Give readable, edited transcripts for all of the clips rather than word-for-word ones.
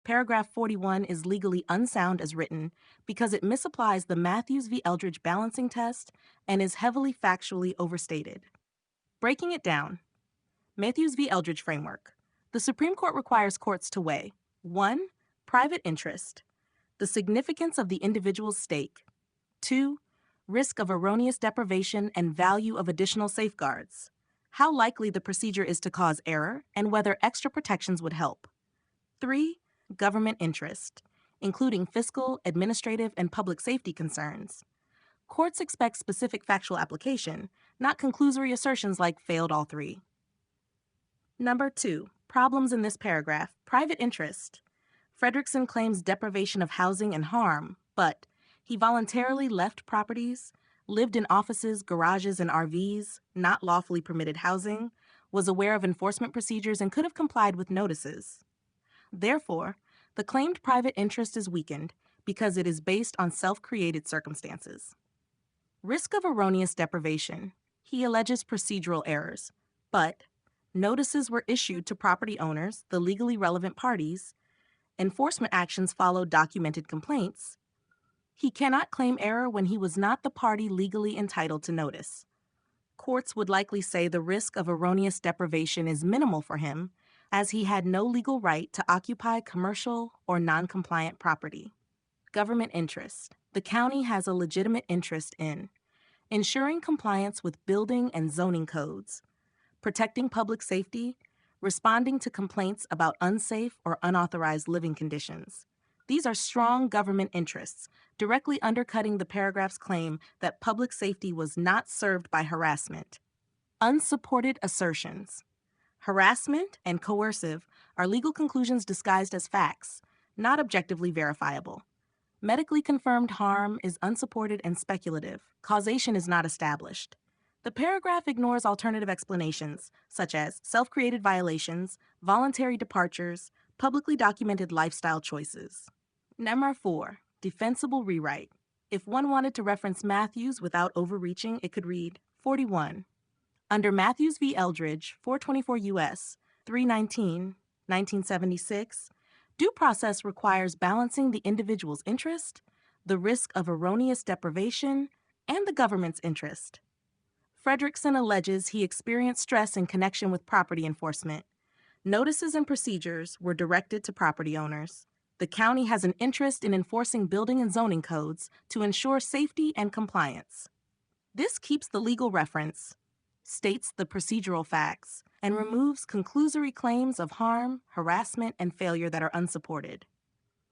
Paragraph 41 is legally unsound as written because it misapplies the Mathews v. Eldridge balancing test and is heavily factually overstated. Breaking it down, Mathews v. Eldridge framework. The Supreme Court requires courts to weigh 1. Private interest, the significance of the individual's stake. 2. Risk of erroneous deprivation and value of additional safeguards. How likely the procedure is to cause error and whether extra protections would help. 3. Government interest, including fiscal, administrative, and public safety concerns. Courts expect specific factual application, not conclusory assertions like failed all three. Number 2. Problems in this paragraph. Private interest. Fredrickson claims deprivation of housing and harm, but he voluntarily left properties, lived in offices, garages, and RVs, not lawfully permitted housing, was aware of enforcement procedures, and could have complied with notices. Therefore, the claimed private interest is weakened because it is based on self-created circumstances. Risk of erroneous deprivation. He alleges procedural errors, but notices were issued to property owners, the legally relevant parties. Enforcement actions followed documented complaints. He cannot claim error when he was not the party legally entitled to notice. Courts would likely say the risk of erroneous deprivation is minimal for him, as he had no legal right to occupy commercial or non-compliant property. Government interest. The county has a legitimate interest in ensuring compliance with building and zoning codes, protecting public safety, responding to complaints about unsafe or unauthorized living conditions. These are strong government interests, directly undercutting the paragraph's claim that public safety was not served by harassment. Unsupported assertions. Harassment and coercive are legal conclusions disguised as facts, not objectively verifiable. Medically confirmed harm is unsupported and speculative. Causation is not established. The paragraph ignores alternative explanations, such as self-created violations, voluntary departures, publicly documented lifestyle choices. Number 4. Defensible rewrite. If one wanted to reference Mathews without overreaching, it could read 41. Under Mathews v. Eldridge, 424 U.S. 319, 1976, due process requires balancing the individual's interest, the risk of erroneous deprivation, and the government's interest. Fredrickson alleges he experienced stress in connection with property enforcement. Notices and procedures were directed to property owners. The county has an interest in enforcing building and zoning codes to ensure safety and compliance. This keeps the legal reference, states the procedural facts, and removes conclusory claims of harm, harassment, and failure that are unsupported.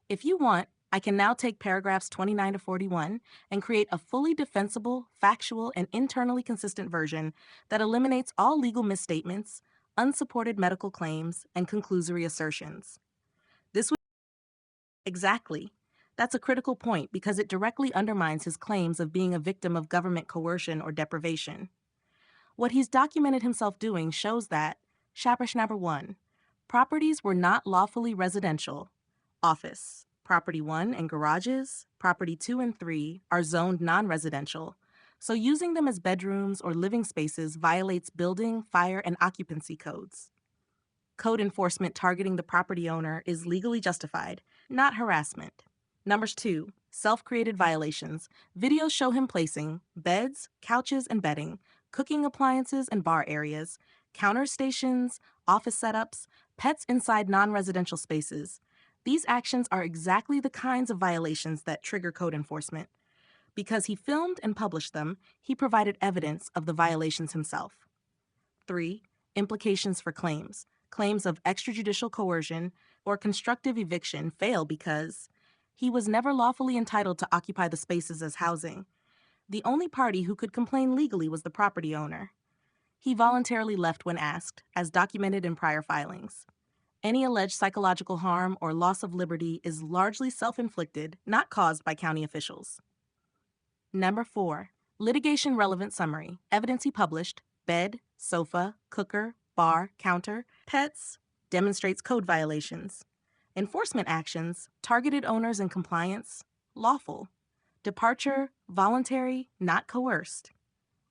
If you want, I can now take paragraphs 29 to 41 and create a fully defensible, factual, and internally consistent version that eliminates all legal misstatements, unsupported medical claims, and conclusory assertions. This would exactly. That's a critical point because it directly undermines his claims of being a victim of government coercion or deprivation. What he's documented himself doing shows that, Shapper 1, properties were not lawfully residential. Office, property 1 and garages, property 2 and 3 are zoned non-residential, so using them as bedrooms or living spaces violates building, fire, and occupancy codes. Code enforcement targeting the property owner is legally justified, not harassment. Numbers 2, self-created violations. Videos show him placing beds, couches, and bedding, cooking appliances and bar areas, counter stations, office setups, pets inside non-residential spaces. These actions are exactly the kinds of violations that trigger code enforcement. Because he filmed and published them, he provided evidence of the violations himself. 3. Implications for claims. Claims of extrajudicial coercion or constructive eviction fail because he was never lawfully entitled to occupy the spaces as housing. The only party who could complain legally was the property owner. He voluntarily left when asked, as documented in prior filings. Any alleged psychological harm or loss of liberty is largely self-inflicted, not caused by county officials. Number 4, litigation relevant summary. Evidence he published, bed, sofa, cooker, bar, counter, pets, demonstrates code violations. Enforcement actions, targeted owners in compliance, lawful. Departure, voluntary, not coerced.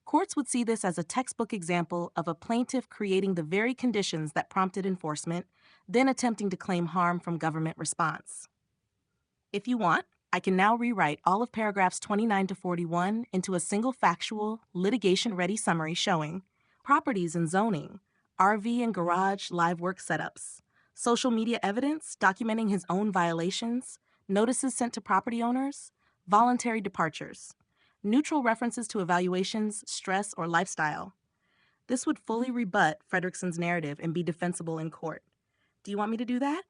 Courts would see this as a textbook example of a plaintiff creating the very conditions that prompted enforcement, then attempting to claim harm from government response. If you want, I can now rewrite all of paragraphs 29 to 41 into a single factual, litigation-ready summary showing properties and zoning, RV and garage live work setups, social media evidence documenting his own violations, notices sent to property owners, voluntary departures, neutral references to evaluations, stress, or lifestyle. This would fully rebut Fredrickson's narrative and be defensible in court. Do you want me to do that?